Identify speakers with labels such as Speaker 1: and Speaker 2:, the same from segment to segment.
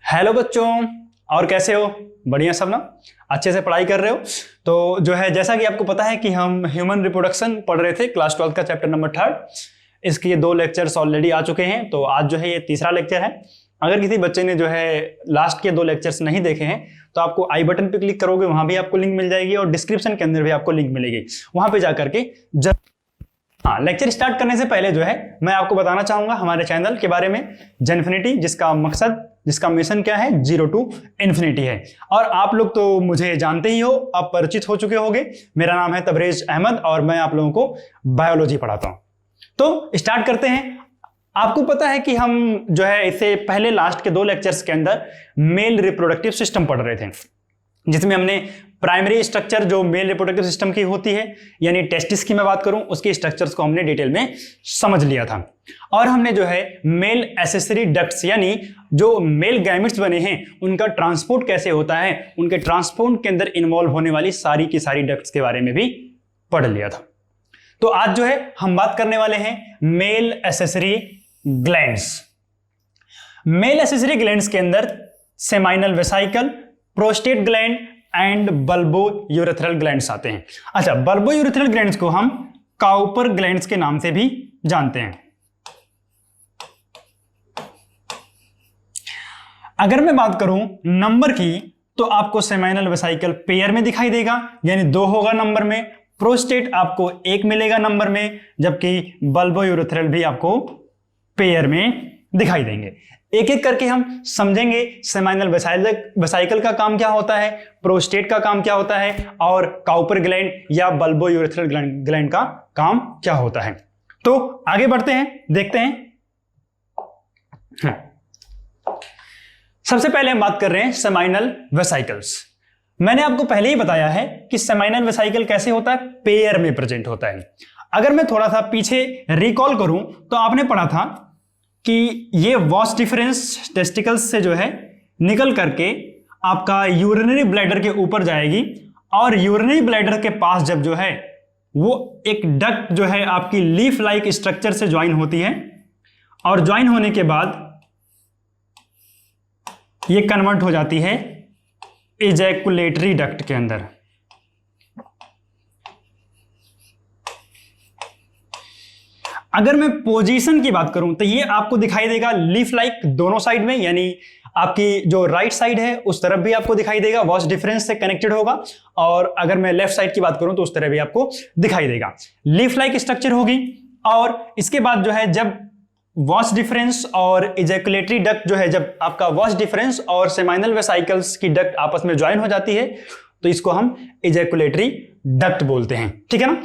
Speaker 1: Hello बच्चों, और कैसे हो? बढ़िया सब ना? अच्छे से पढ़ाई कर रहे हो? तो जो है, जैसा कि आपको पता है कि हम ह्यूमन रिप्रोडक्शन पढ़ रहे थे क्लास 12 का चैप्टर नंबर 3। इसके ये 2 लेक्चर्स ऑलरेडी आ चुके हैं, तो आज जो है ये तीसरा लेक्चर है। अगर किसी बच्चे ने जो है लास्ट के 2 लेक्चर्स नहीं देखे हैं तो आपको आई बटन पे क्लिक करोगे, वहां भी आपको लिंक मिल जाएगी और डिस्क्रिप्शन के अंदर भी आपको लिंक मिलेगी, वहां पे जाकर के हाँ, लेक्चर स्टार्ट करने से पहले जो है मैं आपको बताना चाहूंगा हमारे चैनल के बारे में, जेनफिनिटी, जिसका मिशन क्या है, 0 to इन्फिनिटी है। और आप लोग तो मुझे जानते ही हो, आप परिचित हो चुके होंगे। मेरा नाम है तबरेज अहमद और मैं आप लोगों को बायोलॉजी पढ़ाता हूं। तो स्टार्ट करते हैं। आपको पता है कि हम जो है इससे पहले लास्ट के 2 लेक्चर्स के अंदर मेल रिप्रोडक्टिव सिस्टम पढ़ रहे थे, जिसमें हमने प्राइमरी स्ट्रक्चर जो मेल रिप्रोडक्टिव सिस्टम की होती है, यानी टेस्टिस की मैं बात करूं, उसके स्ट्रक्चर्स को हमने डिटेल में समझ लिया था। और हमने जो है मेल एसेसरी डक्ट्स, यानी जो मेल गैमेट्स बने हैं उनका ट्रांसपोर्ट कैसे होता है, उनके ट्रांसपोर्ट के अंदर इन्वॉल्व होने वाली सारी की सारी डक्ट्स के बारे में भी पढ़ लिया था। तो आज जो है हम बात करने वाले हैं male accessory glands. Male accessory glands के अंदर seminal vesicle, prostate gland and bulbo urethral glands आते हैं। अच्छा, बल्बो यूरेथ्रल ग्लैंड्स को हम काउपर ग्लैंड्स के नाम से भी जानते हैं। अगर मैं बात करूं नंबर की, तो आपको सेमाइनल वेसाइकल पेयर में दिखाई देगा, यानी 2 होगा नंबर में। प्रोस्टेट आपको 1 मिलेगा नंबर में, जबकि बल्बो यूरेथ्रल भी आपको पेयर में दिखाई देंगे। एक एक करके हम समझेंगे सेमाइनल वेसाइकल का काम क्या होता है, प्रोस्टेट का काम क्या होता है, और काउपर ग्लैंड या बल्बो यूरेथ्रल ग्लैंड का काम क्या होता है। तो आगे बढ़ते हैं, देखते हैं। सबसे पहले हम बात कर रहे हैं सेमाइनल वेसाइकल्स। मैंने आपको पहले ही बताया है कि सेमाइनल वेसाइकल कैसे होता है, पेयर में प्रेजेंट होता है। अगर मैं थोड़ा सा पीछे रिकॉल करूं तो आपने पढ़ा था कि ये वॉस डिफरेंस टेस्टिकल्स से जो है निकल करके आपका यूरिनरी ब्लैडर के ऊपर जाएगी, और यूरिनरी ब्लैडर के पास जब जो है वो एक डक्ट जो है आपकी लीफ लाइक स्ट्रक्चर से ज्वाइन होती है, और ज्वाइन होने के बाद ये कन्वर्ट हो जाती है इजैकुलेटरी डक्ट के अंदर। अगर मैं पोजीशन की बात करूं तो ये आपको दिखाई देगा लीफ लाइक दोनों साइड में, यानी आपकी जो राइट साइड है उस तरफ भी आपको दिखाई देगा, वॉस डिफरेंस से कनेक्टेड होगा। और अगर मैं लेफ्ट साइड की बात करूं तो उस तरह भी आपको दिखाई देगा, लीफ लाइक स्ट्रक्चर होगी। और इसके बाद जो है जब वॉस डिफरेंस और इजैकुलेटरी डक्ट जो है, जब आपका वॉस डिफरेंस और सेमाइनल वेसाइकल्स की डक्ट आपस में ज्वाइन हो जाती है तो इसको हम इजैकुलेटरी डक्ट बोलते हैं, ठीक है ना।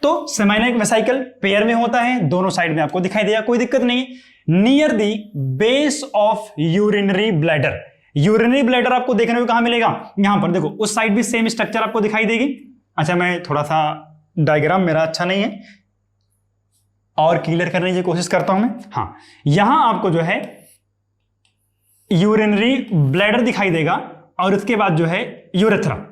Speaker 1: तो सेमाइनल वेसाइकल पेयर में होता है, दोनों साइड में आपको दिखाई देगा, कोई दिक्कत नहीं। Near the base of urinary bladder, urinary bladder आपको देखने को कहां मिलेगा, यहां पर देखो, उस साइड भी सेम स्ट्रक्चर आपको दिखाई देगी। अच्छा, मैं थोड़ा सा डायग्राम मेरा अच्छा नहीं है और क्लियर करने की कोशिश करता हूं मैं। हाँ, यहां आपको जो है यूरिनरी ब्लैडर दिखाई देगा, और उसके बाद जो है यूरेथ्रा,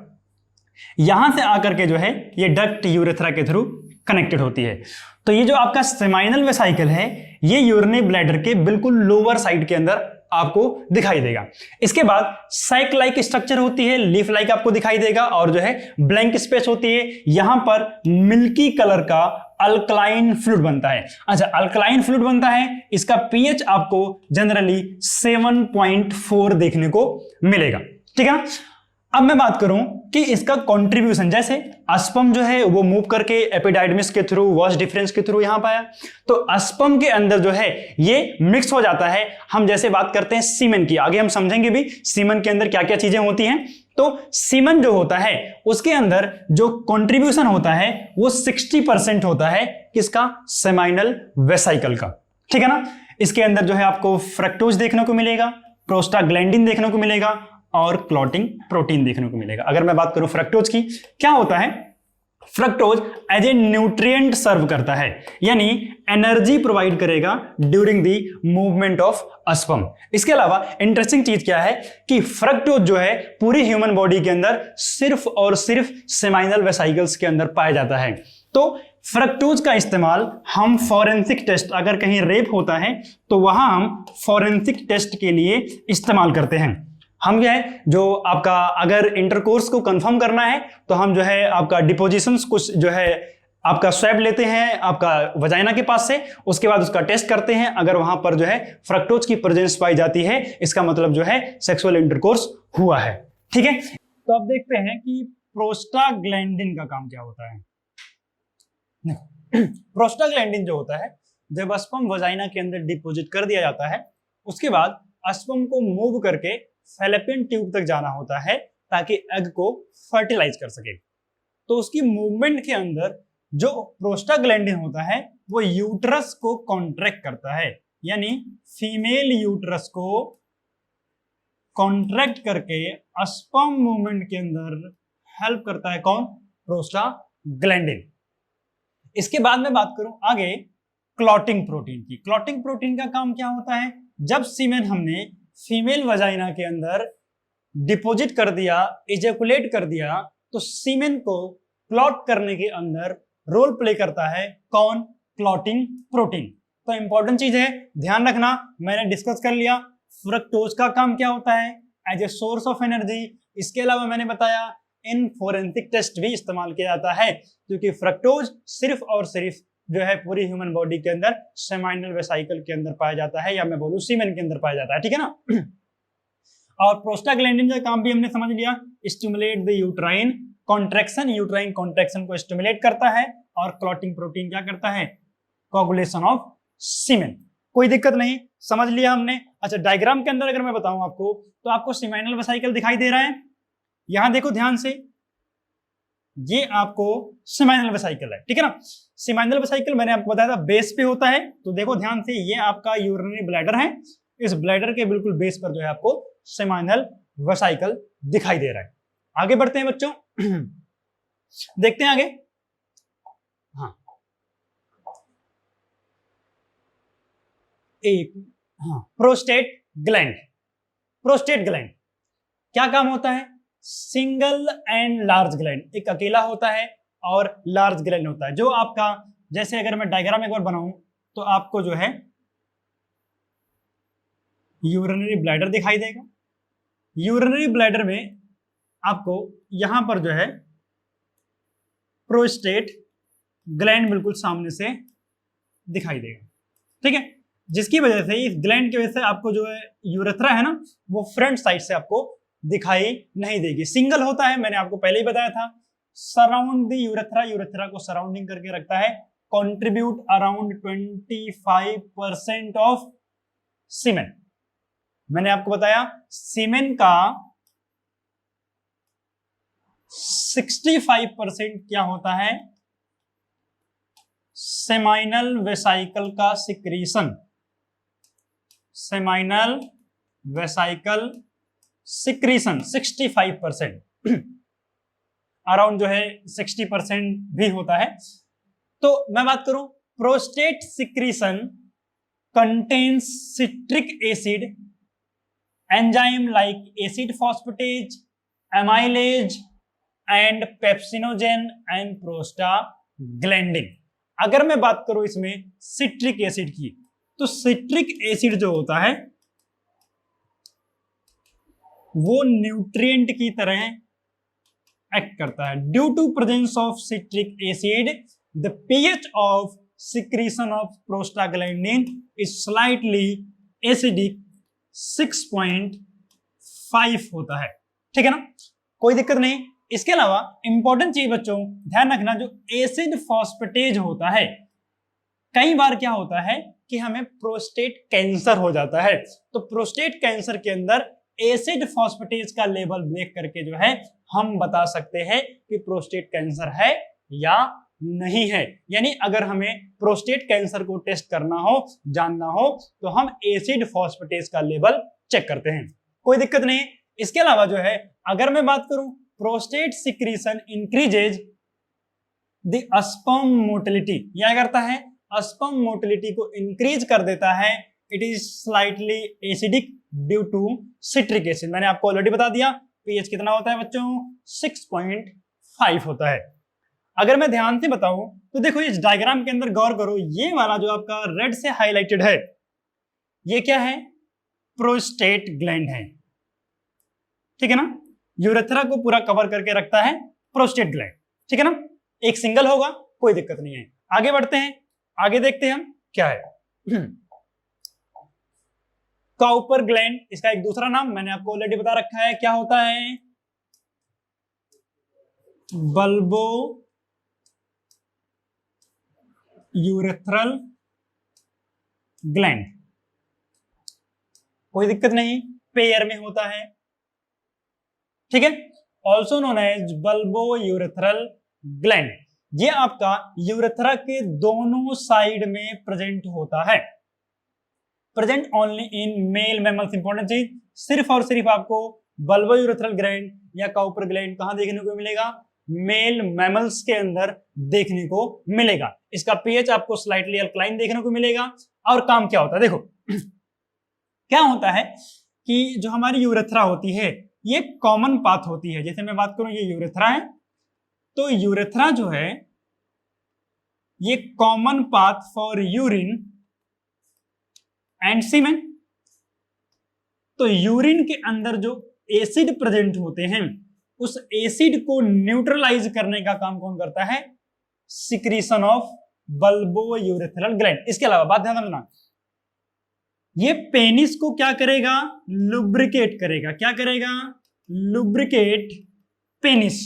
Speaker 1: यहां से आकर के जो है ये डक्ट यूरेथ्रा के थ्रू कनेक्टेड होती है। तो ये जो आपका सेमाइनल वेसाइकल है ये यूरिनरी ब्लैडर के बिल्कुल लोअर साइड के अंदर आपको दिखाई देगा। इसके बाद सैक लाइक स्ट्रक्चर होती है, लीफ लाइक आपको दिखाई देगा, और जो है ब्लैंक स्पेस होती है। यहां पर मिल्की कलर का अल्कलाइन फ्लूइड बनता है। अच्छा, अल्कलाइन फ्लूइड बनता है, इसका पीएच आपको जनरली 7.4 देखने को मिलेगा, ठीक है ना। अब मैं बात करूं कि इसका कंट्रीब्यूशन, जैसे अस्पर्म जो है वो मूव करके एपिडाइडमिस के थ्रू, वॉस डिफरेंस के थ्रू यहां पाया, तो अस्पर्म के अंदर जो है ये मिक्स हो जाता है। हम जैसे बात करते हैं सीमेन की, आगे हम समझेंगे भी सीमेन के अंदर क्या क्या चीजें होती हैं। तो सीमेन जो होता है उसके अंदर जो कंट्रीब्यूशन होता है वो 60% होता है, किसका, सेमाइनल वेसाइकल का, ठीक है ना। इसके अंदर जो है आपको फ्रक्टोज देखने को मिलेगा, प्रोस्टाग्लैंडिन देखने को मिलेगा, और क्लॉटिंग प्रोटीन देखने को मिलेगा। अगर मैं बात करूं फ्रक्टोज की, क्या होता है, फ्रक्टोज एज ए न्यूट्रिएंट सर्व करता है, यानी एनर्जी प्रोवाइड करेगा during the movement of a sperm. इसके अलावा इंटरेस्टिंग चीज क्या है कि फ्रक्टोज जो है पूरी ह्यूमन बॉडी के अंदर सिर्फ और सिर्फ सेमाइनल वेसाइकल्स के अंदर पाया जाता है। तो फ्रक्टोज का इस्तेमाल हम फॉरेंसिक टेस्ट, अगर कहीं रेप होता है तो वहां हम फॉरेंसिक टेस्ट के लिए इस्तेमाल करते हैं। हम क्या है, जो आपका अगर इंटरकोर्स को कंफर्म करना है तो हम जो है आपका डिपोजिशंस कुछ जो है आपका स्वैब लेते हैं आपका वजाइना के पास से, उसके बाद उसका टेस्ट करते हैं। अगर वहां पर जो है फ्रक्टोज की प्रेजेंस पाई जाती है, इसका मतलब जो है सेक्सुअल इंटरकोर्स हुआ है। ठीक है, तो अब देखते हैं कि प्रोस्टाग्लैंडिन का काम क्या होता है। प्रोस्टाग्लैंडिन जो होता है, जब स्पर्म वजाइना के अंदर डिपॉजिट कर दिया जाता है, उसके बाद स्पर्म को मूव करके फैलोपियन ट्यूब तक जाना होता है ताकि एग को फर्टिलाइज कर सके। तो उसकी मूवमेंट के अंदर जो प्रोस्टाग्लैंडिन होता है वो यूट्रस को कॉन्ट्रैक्ट करता है, यानी फीमेल यूट्रस को कॉन्ट्रैक्ट करके स्पर्म मूवमेंट के अंदर हेल्प करता है। कौन? प्रोस्टाग्लैंडिन। इसके बाद में बात करूं आगे क्लॉटिंग प्रोटीन की। क्लॉटिंग प्रोटीन का काम क्या होता है? जब सीमेन हमने फीमेल वजाइना के अंदर डिपॉजिट कर दिया, इजैकुलेट कर दिया, तो सीमेन को क्लॉट करने के अंदर रोल प्ले करता है कौन? Clotting protein. तो इंपॉर्टेंट चीज है, ध्यान रखना, मैंने डिस्कस कर लिया फ्रक्टोज का काम क्या होता है as a source of energy. इसके अलावा मैंने बताया इन फोरेंसिक टेस्ट भी इस्तेमाल किया जाता है, क्योंकि फ्रक्टोज सिर्फ और सिर्फ जो है पूरी ह्यूमन बॉडी के अंदर सेमाइनल वेसाइकल के अंदर पाया जाता है, या मैं बोलूं सीमेन के अंदर पाया जाता है। ठीक है ना। और प्रोस्टाग्लैंडिन का काम भी हमने समझ लिया, stimulate the uterine contraction, uterine contraction को स्टिमुलेट करता है। और क्लॉटिंग प्रोटीन क्या करता है? कोगुलेशन ऑफ सीमेन। कोई दिक्कत नहीं, समझ लिया हमने। अच्छा, डायग्राम के अंदर अगर मैं बताऊं आपको, तो आपको सीमाइनल वेसाइकल दिखाई दे रहा है, यहां देखो ध्यान से, ये आपको सीमाइनल वेसाइकल है। ठीक है ना। सीमाइनल वेसाइकल मैंने आपको बताया था बेस पे होता है, तो देखो ध्यान से, ये आपका यूरिनरी ब्लैडर है, इस ब्लैडर के बिल्कुल बेस पर जो है आपको सीमाइनल वेसाइकल दिखाई दे रहा है। आगे बढ़ते हैं बच्चों, देखते हैं आगे। हाँ, प्रोस्टेट ग्लैंड। प्रोस्टेट ग्लैंड क्या काम होता है? सिंगल एंड लार्ज ग्लैंड, एक अकेला होता है और लार्ज ग्लैंड होता है। जो आपका, जैसे अगर मैं डायग्राम एक बार बनाऊं तो आपको जो है यूरिनरी ब्लैडर दिखाई देगा। यूरिनरी ब्लैडर में आपको यहां पर जो है प्रोस्टेट ग्लैंड बिल्कुल सामने से दिखाई देगा। ठीक है, जिसकी वजह से, इस ग्लैंड की वजह से आपको जो है यूरेथ्रा है ना, वो फ्रंट साइड से आपको दिखाई नहीं देगी। सिंगल होता है, मैंने आपको पहले ही बताया था, सराउंड द यूरेथ्रा, यूरेथ्रा को सराउंडिंग करके रखता है, कंट्रीब्यूट अराउंड 25% ऑफ सीमेन। मैंने आपको बताया सीमेन का 65% क्या होता है? सेमाइनल वेसाइकल का secretion. Seminal vesicle secretion 65%, around जो है 60% भी होता है। तो मैं बात करूं, prostate secretion contains citric acid, enzyme like acid phosphatase, amylase and pepsinogen and prostaglandin. अगर मैं बात करूं इसमें सिट्रिक एसिड की, तो सिट्रिक एसिड जो होता है वो न्यूट्रिएंट की तरह एक्ट करता है। Due to presence of citric acid, the pH of secretion of prostaglandin is slightly acidic 6.5 होता है। ठीक है ना, कोई दिक्कत नहीं। इसके अलावा इंपॉर्टेंट चीज बच्चों ध्यान रखना, जो एसिड फॉस्फेटेज होता है, कई बार क्या होता है कि हमें प्रोस्टेट कैंसर हो जाता है, तो प्रोस्टेट कैंसर के अंदर एसिड फॉस्फेटेज का लेवल देख करके जो है हम बता सकते हैं कि प्रोस्टेट कैंसर है या नहीं है। यानी अगर हमें प्रोस्टेट कैंसर को टेस्ट करना हो, जानना हो, तो हम एसिड फॉस्फेटेज का लेवल चेक करते हैं, कोई दिक्कत नहीं। इसके अलावा जो है, अगर मैं बात करूं, prostate secretion increases the sperm motility, क्या करता है? स्पर्म मोटिलिटी को इंक्रीज कर देता है। It is slightly acidic due to citric acid. मैंने आपको ऑलरेडी बता दिया, पीएच कितना होता है बच्चों? 6.5 होता है। अगर मैं ध्यान से बताऊं तो देखो इस डायग्राम के अंदर गौर करो, ये वाला जो आपका रेड से हाईलाइटेड है ये क्या है, प्रोस्टेट ग्लैंड है, ठीक है ना। यूरेथ्रा को पूरा कवर करके रखता है प्रोस्टेट ग्लैंड, ठीक है ना। एक सिंगल होगा, कोई दिक्कत नहीं है। आगे बढ़ते हैं, आगे देखते हैं हम क्या है। काउपर ग्लैंड, इसका एक दूसरा नाम मैंने आपको ऑलरेडी बता रखा है, क्या होता है, बल्बो यूरेथ्रल ग्लैंड, कोई दिक्कत नहीं, पेयर में होता है, ठीक है। Also known as bulbourethral gland. ये आपका यूरेथ्रा के दोनों साइड में प्रेजेंट होता है, present only in male mammals. Important चीज, सिर्फ और सिर्फ आपको बल्बो यूरेथ्रल ग्लैंड या काउपर ग्लैंड कहां देखने को मिलेगा, मेल मैमल्स के अंदर देखने को मिलेगा। इसका पीएच आपको स्लाइटली अल्कलाइन देखने को मिलेगा। और काम क्या होता है, देखो क्या होता है कि जो हमारी यूरेथ्रा होती है ये कॉमन पाथ होती है। जैसे मैं बात करूं, ये यूरेथ्रा है, तो यूरेथ्रा जो है ये common path for urine and semen. तो यूरिन के अंदर जो एसिड प्रेजेंट होते हैं उस एसिड को न्यूट्रलाइज करने का काम कौन करता है, secretion of bulbo urethral gland. इसके अलावा बात ध्यान रखना, ये पेनिस को क्या करेगा, लुब्रिकेट करेगा। क्या करेगा, लुब्रिकेट पेनिस,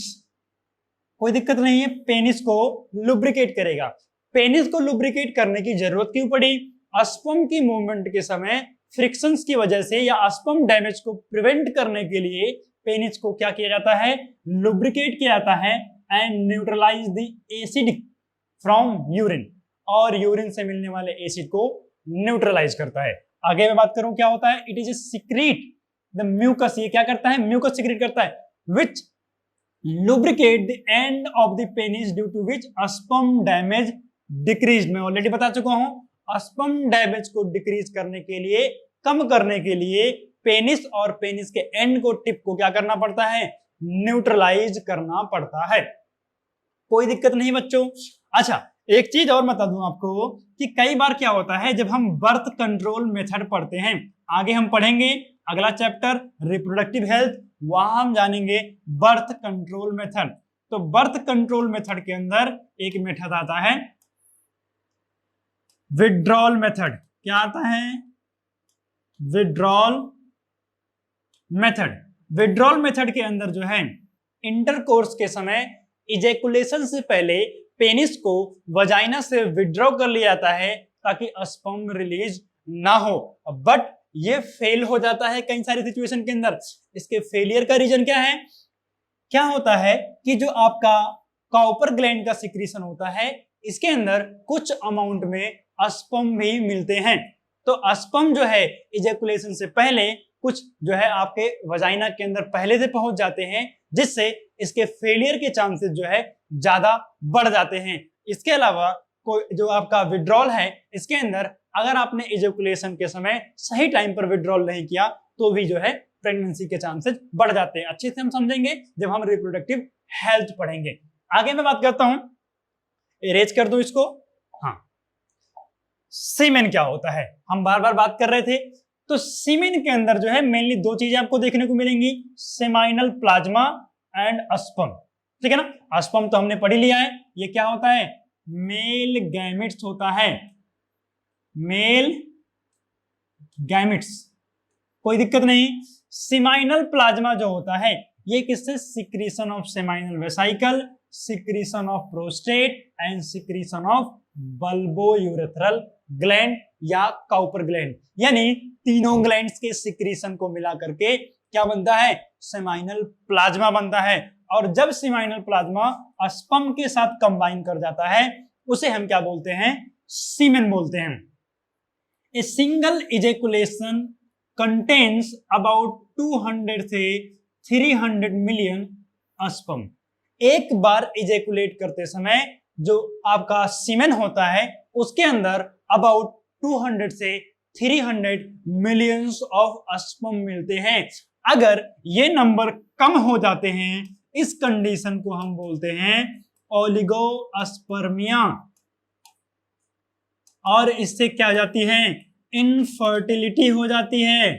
Speaker 1: कोई दिक्कत नहीं है, पेनिस को लुब्रिकेट करेगा। पेनिस को लुब्रिकेट करने की जरूरत क्यों पड़ी, स्पर्म की मूवमेंट के समय फ्रिक्शंस की वजह से या स्पर्म डैमेज को प्रिवेंट करने के लिए पेनिस को क्या किया जाता है, लुब्रिकेट किया जाता है and neutralize the acid from urine, और यूरिन से मिलने वाले एसिड को न्यूट्रलाइज करता है। आगे मैं बात करूं क्या होता है, it is a secrete the mucus. ये क्या करता है, म्यूकस सीक्रेट करता है, which lubricate the end of the penis due to which sperm damage decrease. मैं ऑलरेडी बता चुका हूं, स्पर्म डैमेज को डिक्रीज करने के लिए, कम करने के लिए पेनिस और पेनिस के एंड को, टिप को क्या करना पड़ता है, न्यूट्रलाइज करना पड़ता है। कोई दिक्कत नहीं बच्चों। अच्छा एक चीज और बता दूं आपको कि कई बार क्या होता है जब हम बर्थ कंट्रोल मेथड पढ़ते हैं, आगे हम पढ़ेंगे अगला चैप्टर रिप्रोडक्टिव हेल्थ, वहां हम जानेंगे बर्थ कंट्रोल मेथड। तो बर्थ कंट्रोल मेथड के अंदर एक मेथड आता है विड्रॉल मेथड। क्या आता है, विड्रॉल मेथड। विड्रॉल मेथड के अंदर जो है इंटरकोर्स के समय इजैकुलेशन से पहले पेनिस को वजाइना से विड्रॉ कर लिया जाता है ताकि स्पर्म रिलीज ना हो, बट ये फेल हो जाता है कई सारी सिचुएशन के अंदर। इसके फेलियर का रीजन क्या है, क्या होता है कि जो आपका काउपर ग्लैंड का सिक्रीशन होता है इसके अंदर कुछ अमाउंट में स्पर्म भी मिलते हैं। तो स्पर्म जो है इजैकुलेशन से पहले कुछ जो है आपके वजाइना के अंदर पहले से पहुंच जाते हैं, जिससे इसके फेलियर के चांसेस जो है ज्यादा बढ़ जाते हैं। इसके अलावा कोई जो आपका विड्रॉल है इसके अंदर अगर आपने इजैकुलेशन के समय सही टाइम पर विड्रॉल नहीं किया तो भी जो है प्रेगनेंसी के चांसेस बढ़ जाते हैं। अच्छे से हम समझेंगे जब हम रिप्रोडक्टिव हेल्थ पढ़ेंगे। आगे मैं बात करता हूं, इरेज कर दूं इसको। हाँ, सीमेन क्या होता है, हम बार बार बात कर रहे थे। तो सीमेन के अंदर जो है मेनली दो चीजें आपको देखने को मिलेंगी, सेमाइनल प्लाज्मा एंड स्पर्म, ठीक है ना। स्पर्म तो हमने पढ़ लिया है, ये क्या होता है, मेल गैमेट्स होता है, मेल गैमेट्स, कोई दिक्कत नहीं। सेमाइनल प्लाज्मा जो होता है ये किससे, secretion of seminal vesicle, secretion of prostate and secretion of bulbo urethral gland या काउपर ग्लैंड, यानी तीनों ग्लैंड्स के सिक्रीशन को मिला करके क्या बनता है, सेमाइनल प्लाज्मा बनता है। और जब सेमाइनल प्लाज्मा स्पर्म के साथ कंबाइन कर जाता है उसे हम क्या बोलते हैं, सीमेन बोलते हैं। A single ejaculation contains about 200 से 300 मिलियन स्पर्म। एक बार इजैकुलेट करते समय जो आपका सीमेन होता है उसके अंदर अबाउट 200 से 300 मिलियंस ऑफ स्पर्म मिलते हैं। अगर ये नंबर कम हो जाते हैं इस कंडीशन को हम बोलते हैं ओलिगोस्पर्मिया, और इससे क्या हो जाती है, इनफर्टिलिटी हो जाती है।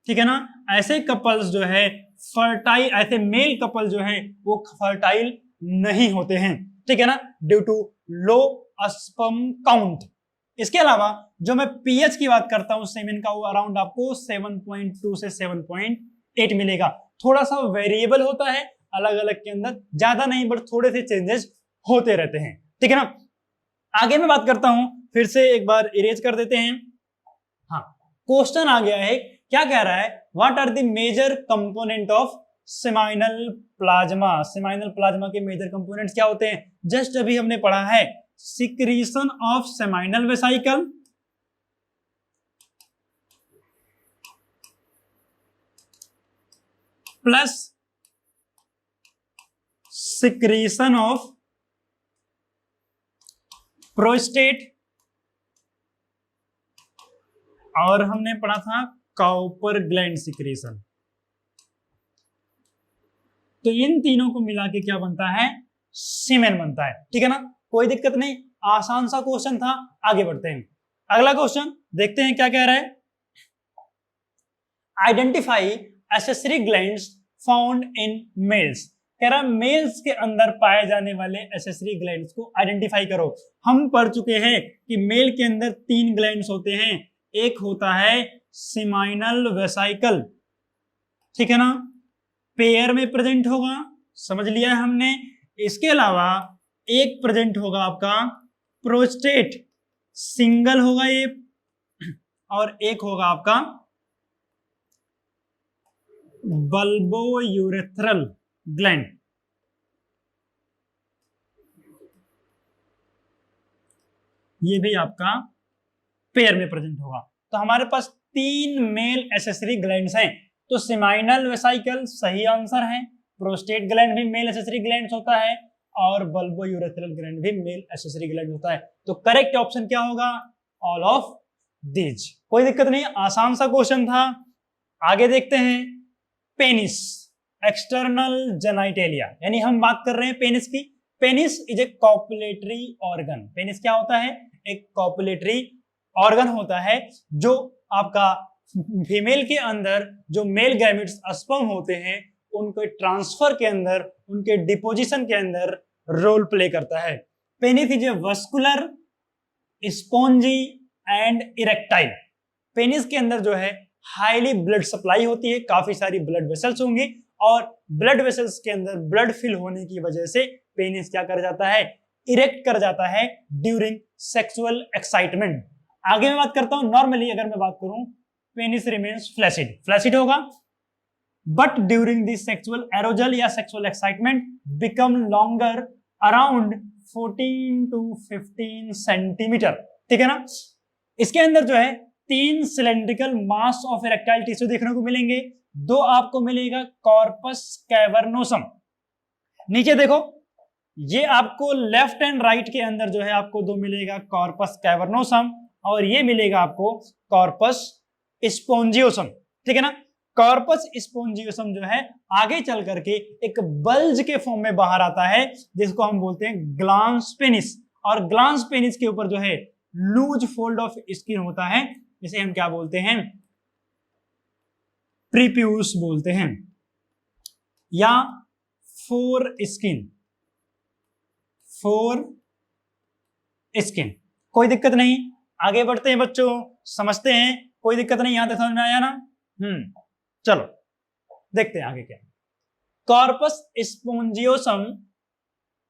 Speaker 1: ठीक है ना, ऐसे कपल्स जो है फर्टाइल, ऐसे मेल कपल जो है वो फर्टाइल नहीं होते हैं। ठीक है ना, due to low sperm count. इसके अलावा जो मैं पीएच की बात करता हूं सेमेन का, वो अराउंड आपको 7.2 से 7.8 मिलेगा। थोड़ा सा वेरिएबल होता है अलग अलग के अंदर, ज्यादा नहीं बट थोड़े से चेंजेस होते रहते हैं। ठीक है ना, आगे मैं बात करता हूं, फिर से एक बार इरेज कर देते हैं। हाँ, क्वेश्चन आ गया है, क्या कह रहा है, what are the major component of seminal plasma. Seminal plasma के मेजर कंपोनेंट्स क्या होते हैं? जस्ट अभी हमने पढ़ा है secretion of seminal vesicle, plus secretion of prostate, और हमने पढ़ा था काउपर ग्लैंड सिक्रीशन। तो इन तीनों को मिला के क्या बनता है, सीमेन बनता है। ठीक है ना, कोई दिक्कत नहीं, आसान सा क्वेश्चन था। आगे बढ़ते हैं, अगला क्वेश्चन देखते हैं क्या कह रहा है। Identify accessory glands found in males. कह रहा मेल्स के अंदर पाए जाने वाले एक्सेसरी ग्लैंड्स को आइडेंटिफाई करो। हम पढ़ चुके हैं कि मेल के अंदर 3 ग्लैंड्स होते हैं, एक होता है सेमाइनल वेसिकल, ठीक है ना, पेयर में प्रेजेंट होगा, समझ लिया है हमने। इसके अलावा एक प्रेजेंट होगा आपका प्रोस्टेट, सिंगल होगा ये, और एक होगा आपका बल्बोयूरेथ्रल ग्लैंड। ये भी आपका पेयर में प्रेजेंट होगा। तो हमारे पास 3 मेल एक्सेसरी ग्लैंड्स हैं। तो सेमाइनल वेसिकल सही आंसर है, प्रोस्टेट ग्लैंड भी मेल एक्सेसरी ग्लैंड होता है, और बल्बोयूरेथ्रल ग्लैंड भी मेल एक्सेसरी ग्लैंड होता है। तो करेक्ट ऑप्शन क्या होगा, ऑल ऑफ दीज। कोई दिक्कत नहीं, आसान सा क्वेश्चन था। आगे देखते हैं, पेनिस, एक्सटर्नल जेनिटेलिया, यानी हम बात कर रहे हैं पेनिस की। Penis is A copulatory organ. Penis क्या होता है, एक कॉपुलेटरी ऑर्गन होता है जो आपका फीमेल के अंदर जो मेल गैमेट्स स्पर्म होते हैं उनके ट्रांसफर के अंदर, उनके डिपोजिशन के अंदर रोल प्ले करता है। Penis is a vascular, spongy and erectile. Penis के अंदर जो है हाईली ब्लड सप्लाई होती है, काफी सारी ब्लड वेसल्स होंगी, और ब्लड वेसल्स के अंदर ब्लड फिल होने की वजह से पेनिस क्या कर जाता है, इरेक्ट कर जाता है ड्यूरिंग सेक्सुअल एक्साइटमेंट। आगे मैं बात करता हूं, नॉर्मली अगर मैं बात करूं, पेनिस रिमेन्स फ्लैसिड, फ्लैसिड होगा, but during the sexual arousal या sexual excitement become longer around 14 to 15 centimetre. ठीक है ना, इसके अंदर जो है 3 cylindrical mass of erectile tissue देखने को मिलेंगे। 2 आपको मिलेगा कॉर्पस कैवर्नोसम, नीचे देखो, ये आपको लेफ्ट एंड राइट के अंदर जो है आपको 2 मिलेगा कॉर्पस कैवर्नोसम, और ये मिलेगा आपको कॉर्पस स्पोंजियोसम। ठीक है ना, कॉर्पस स्पोंजियोसम जो है आगे चल करके एक बल्ज के फॉर्म में बाहर आता है, जिसको हम बोलते हैं ग्लांस पेनिस, और ग्लांस पेनिस के ऊपर जो है लूज फोल्ड ऑफ स्किन होता है, जिसे हम क्या बोलते हैं, प्रीप्यूस बोलते हैं, या फोर स्किन, फोर स्किन। कोई दिक्कत नहीं, आगे बढ़ते हैं बच्चों, समझते हैं, कोई दिक्कत नहीं, यहां तक समझ में आया ना। चलो देखते हैं आगे क्या। Corpus spongiosum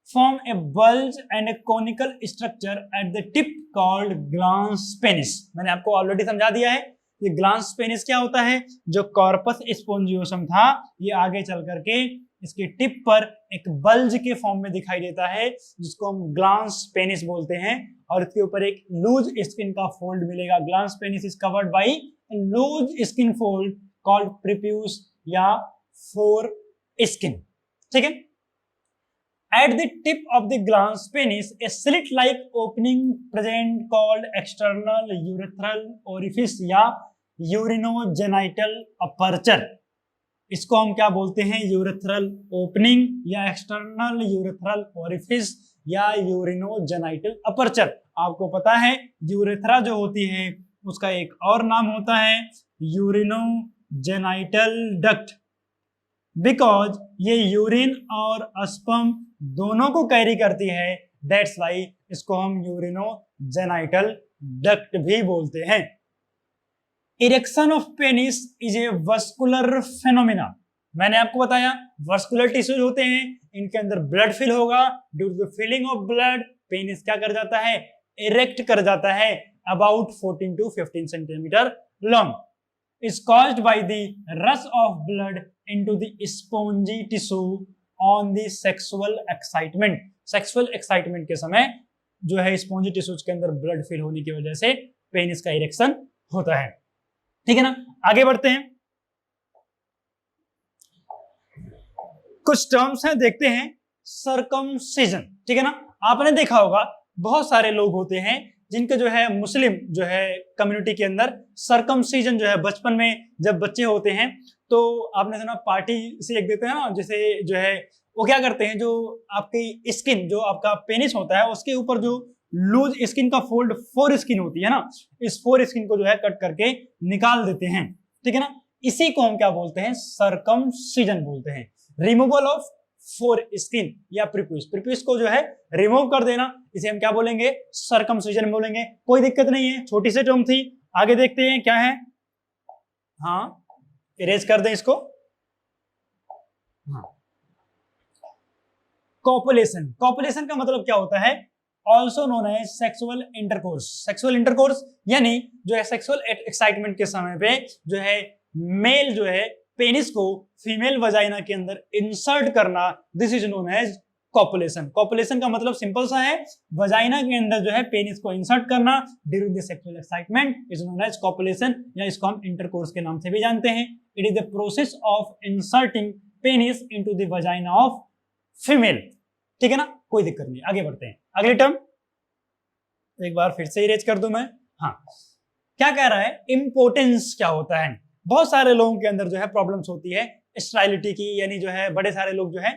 Speaker 1: form a bulge and a conical structure at the tip called glans penis। मैंने आपको ऑलरेडी समझा दिया है ये ग्लांस पेनिस क्या होता है। जो कॉर्पस स्पोंजियोसम था ये आगे चल करके इसके टिप पर एक बल्ज के फॉर्म में दिखाई देता है, जिसको हम ग्लांस पेनिस बोलते हैं, और इसके ऊपर एक लूज स्किन का फोल्ड मिलेगा। Glans penis is covered by loose skin fold called prepuce या फोर स्किन। ठीक है, at the tip of the glans penis a slit like opening present called external urethral orifice या urinogenital aperture। इसको हम क्या बोलते हैं, यूरेथ्रल ओपनिंग या एक्सटर्नल यूरेथ्रल ओरिफिस या यूरिनोजेनाइटल अपर्चर। आपको पता है यूरेथ्रा जो होती है उसका एक और नाम होता है यूरिनोजेनाइटल डक्ट, बिकॉज ये यूरिन और स्पर्म दोनों को कैरी करती है, दैट्स वाई इसको हम यूरिनोजेनाइटल डक्ट भी बोलते हैं। Erection of penis is a vascular phenomena. मैंने आपको बताया वस्कुलर टिश्यूज होते हैं, इनके अंदर ब्लड फिल होगा, due to the filling of blood penis क्या कर जाता है, इरेक्ट कर जाता है, about 14 to 15 centimetre long, is caused by the rush of blood into the spongy tissue on the sexual excitement। Sexual excitement के समय जो है स्पॉन्जी टिश्यूज के अंदर ब्लड फिल होने की वजह से पेनिस का इरेक्शन होता है। ठीक है ना, आगे बढ़ते हैं। कुछ टर्म्स हैं, देखते हैं। सर्कमसिजन, ठीक है ना, आपने देखा होगा बहुत सारे लोग होते हैं जिनके जो है मुस्लिम जो है कम्युनिटी के अंदर सर्कमसिजन जो है बचपन में जब बच्चे होते हैं तो आपने सुना पार्टी से एक देते हैं ना, जैसे जो है वो क्या करते हैं, जो आपकी स्किन जो आपका पेनिस होता है उसके ऊपर जो लूज स्किन का फोल्ड 4 स्किन होती है ना, इस 4 स्किन को जो है कट करके निकाल देते हैं। ठीक है ना, इसी को हम क्या बोलते हैं, सर्कमसिजन बोलते हैं। रिमूवल ऑफ 4 स्किन या प्रीप्यूस, प्रीप्यूस को जो है रिमूव कर देना, इसे हम क्या बोलेंगे, सर्कमसिजन बोलेंगे। कोई दिक्कत नहीं है, छोटी सी टर्म थी। आगे देखते हैं क्या है। हाँ, इरेज कर दें इसको। हाँ, कॉपुलेशन, कॉपुलेशन का मतलब क्या होता है, also known as sexual intercourse. Sexual intercourse यानी जो है सेक्सुअल एक्साइटमेंट के समय पे जो है मेल जो है पेनिस को फीमेल वजाइना के अंदर इंसर्ट करना, this is known as copulation. Copulation का मतलब सिंपल सा है, वजाइना के अंदर जो है पेनिस को इंसर्ट करना during the sexual excitement is known as copulation, या इसको हम इंटरकोर्स के नाम से भी जानते हैं। It is the process of inserting penis into the vagina of female. ठीक है ना, कोई दिक्कत नहीं, आगे बढ़ते हैं। अगली टर्म एक बार फिर से इरेज कर दूं मैं। हाँ, क्या कह रहा है, इंपोर्टेंस क्या होता है। बहुत सारे लोगों के अंदर जो है प्रॉब्लम्स होती है स्टेरिलिटी की, यानी जो है बड़े सारे लोग जो है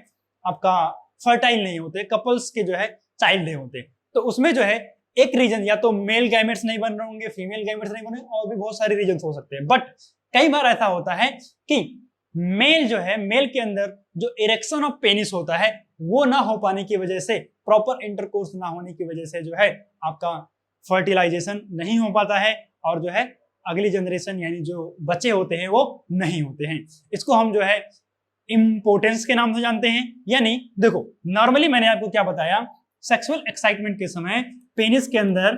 Speaker 1: आपका फर्टाइल नहीं होते, कपल्स के जो है चाइल्ड नहीं होते, तो उसमें जो है एक रीजन या तो मेल गैमेट्स नहीं बन रहे होंगे, फीमेल गैमेट्स नहीं बने, और भी बहुत सारे रीजन हो सकते हैं। बट कई बार ऐसा होता है कि मेल जो है, मेल के अंदर जो इरेक्शन ऑफ पेनिस होता है वो ना हो पाने की वजह से, प्रॉपर इंटरकोर्स ना होने की वजह से जो है आपका फर्टिलाइजेशन नहीं हो पाता है, और जो है अगली जनरेशन यानी जो बच्चे होते हैं वो नहीं होते हैं। इसको हम जो है इंपोर्टेंस के नाम से जानते हैं। यानी देखो, नॉर्मली मैंने आपको क्या बताया, सेक्सुअल एक्साइटमेंट के समय पेनिस के अंदर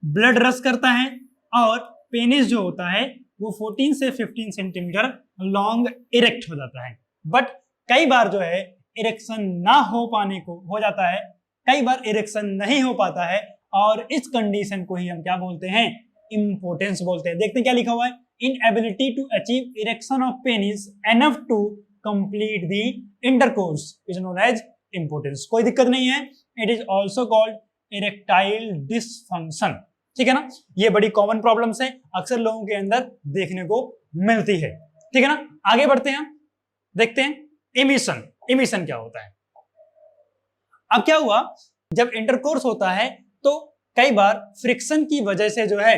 Speaker 1: ब्लड रश करता है और पेनिस जो होता है वो 14 से 15 सेंटीमीटर लॉन्ग इरेक्ट हो जाता है। बट कई बार जो है इरेक्शन ना हो पाने को हो जाता है, कई बार इरेक्शन नहीं हो पाता है, और इस कंडीशन को ही हम क्या बोलते हैं, इंपोर्टेंस बोलते हैं। देखते हैं क्या लिखा हुआ है, inability to achieve erection of penis enough to complete the intercourse is known as impotence. कोई दिक्कत नहीं है, it is also called erectile dysfunction. ठीक है ना, ये बड़ी कॉमन प्रॉब्लम्स है, अक्सर लोगों के अंदर देखने को मिलती है। ठीक है ना, आगे बढ़ते हैं, देखते हैं इमिशन। इमिशन क्या होता है। अब क्या हुआ, जब इंटरकोर्स होता है तो कई बार फ्रिक्शन की वजह से जो है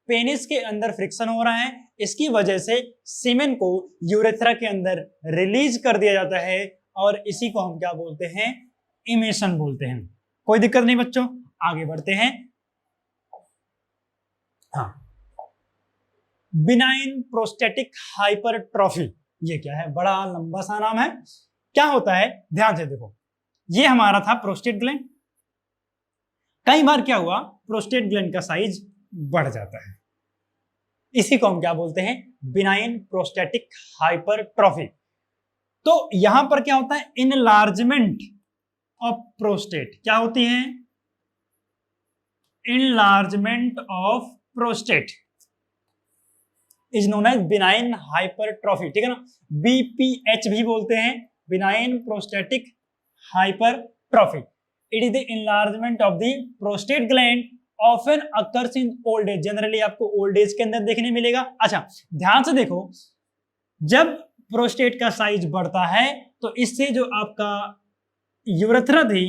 Speaker 1: पेनिस के अंदर फ्रिक्शन हो रहा है, इसकी वजह से सीमेन को यूरेथ्रा के अंदर रिलीज कर दिया जाता है, और इसी को हम क्या बोलते हैं, इमिशन बोलते हैं। कोई दिक्कत नहीं बच्चों, आगे बढ़ते हैं। हाँ, बिनाइन प्रोस्टेटिक हाइपरट्रॉफी, ये क्या है, बड़ा लंबा सा नाम है। क्या होता है, ध्यान से देखो, ये हमारा था प्रोस्टेट ग्लैंड। कई बार क्या हुआ, प्रोस्टेट ग्लैंड का साइज बढ़ जाता है, इसी को हम क्या बोलते हैं, बिनाइन प्रोस्टेटिक हाइपरट्रॉफी। तो यहां पर क्या होता है, इनलार्जमेंट ऑफ प्रोस्टेट, क्या होती है, enlargement of prostate is known as benign hypertrophy. ठीक है ना, बीपीएच भी बोलते हैं, benign prostatic hypertrophy. It is the enlargement of the prostate gland, often occurs in old age. Generally आपको ओल्ड एज के अंदर देखने मिलेगा। अच्छा, ध्यान से देखो, जब प्रोस्टेट का साइज बढ़ता है तो इससे जो आपका यूरेथ्रा थी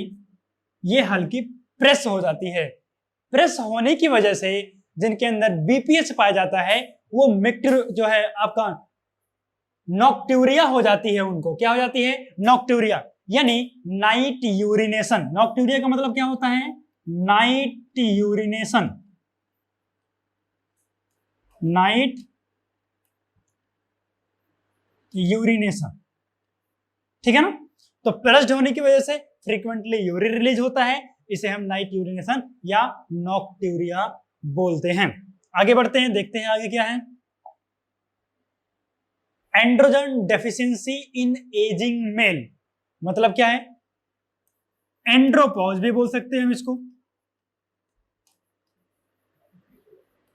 Speaker 1: ये हल्की प्रेस हो जाती है। प्रेस होने की वजह से जिनके अंदर बीपीएच पाया जाता है वो मिक्टर जो है आपका नॉक्ट्यूरिया हो जाती है। उनको क्या हो जाती है? नॉक्ट्यूरिया, यानी नाइट यूरिनेशन। नॉक्ट्यूरिया का मतलब क्या होता है? Night urination. नाइट यूरिनेशन, ठीक है ना। तो प्रेस्ड होने की वजह से फ्रीक्वेंटली यूरिन रिलीज होता है, इसे हम नाइट यूरिनेशन या नॉक्ट्यूरिया बोलते हैं। आगे बढ़ते हैं, देखते हैं आगे क्या है। Androgen deficiency in aging male, मतलब क्या है? एंड्रोपॉज भी बोल सकते हैं हम इसको,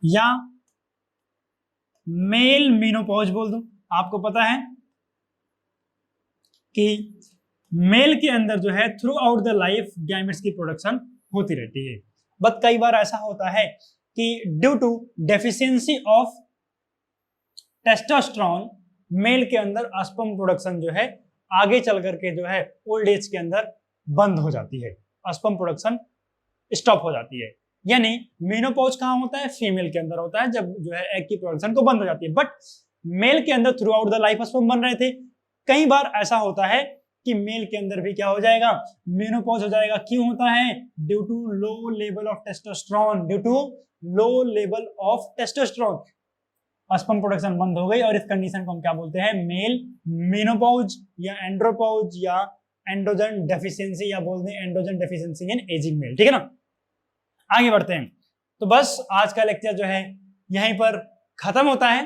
Speaker 1: या मेल मीनोपॉज बोल दूं। आपको पता है कि मेल के अंदर जो है through out the life gametes की प्रोडक्शन होती रहती है, बट कई बार ऐसा होता है कि due to deficiency of testosterone male के अंदर स्पर्म प्रोडक्शन जो है आगे चल करके जो है ओल्ड एज के अंदर बंद हो जाती है, स्पर्म प्रोडक्शन स्टॉप हो जाती है। यानी मेनोपॉज कहां होता है? फीमेल के अंदर होता है, जब जो है एग की प्रोडक्शन को बंद हो जाती है। बट मेल के अंदर through out the life sperm बन रहे थे। कई बार ऐसा होता है कि मेल के अंदर भी क्या हो जाएगा? मेनोपॉज हो जाएगा। क्यों होता है? Due to low level of testosterone. Due to low level of testosterone sperm production बंद हो गई, और इस कंडीशन को हम क्या बोलते हैं? मेल मेनोपॉज या एंड्रोपॉज या एंड्रोजन डेफिशिएंसी, या बोलते हैं androgen deficiency in aging male, ठीक है ना। आगे बढ़ते हैं। तो बस आज का लेक्चर जो है यहीं पर खत्म होता है।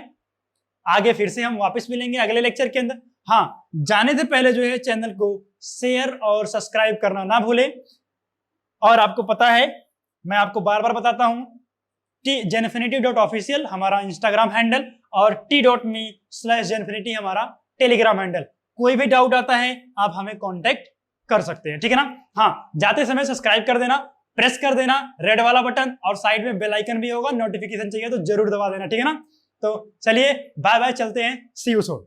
Speaker 1: आगे फिर से हम वापस मिलेंगे अगले लेक्चर के अंदर। हाँ, जाने से पहले जो है चैनल को शेयर और सब्सक्राइब करना ना भूलें। और आपको पता है, मैं आपको बार बार बताता हूं, genfinity.official हमारा इंस्टाग्राम हैंडल और t.me/genfinity हमारा टेलीग्राम हैंडल। कोई भी डाउट आता है आप हमें कांटेक्ट कर सकते हैं, ठीक है ना। हाँ, जाते समय सब्सक्राइब कर देना, प्रेस कर देना रेड वाला बटन, और साइड में बेल आइकन भी होगा, नोटिफिकेशन चाहिए तो जरूर दबा देना, ठीक है ना। तो चलिए बाय बाय, चलते हैं, सी यू सून।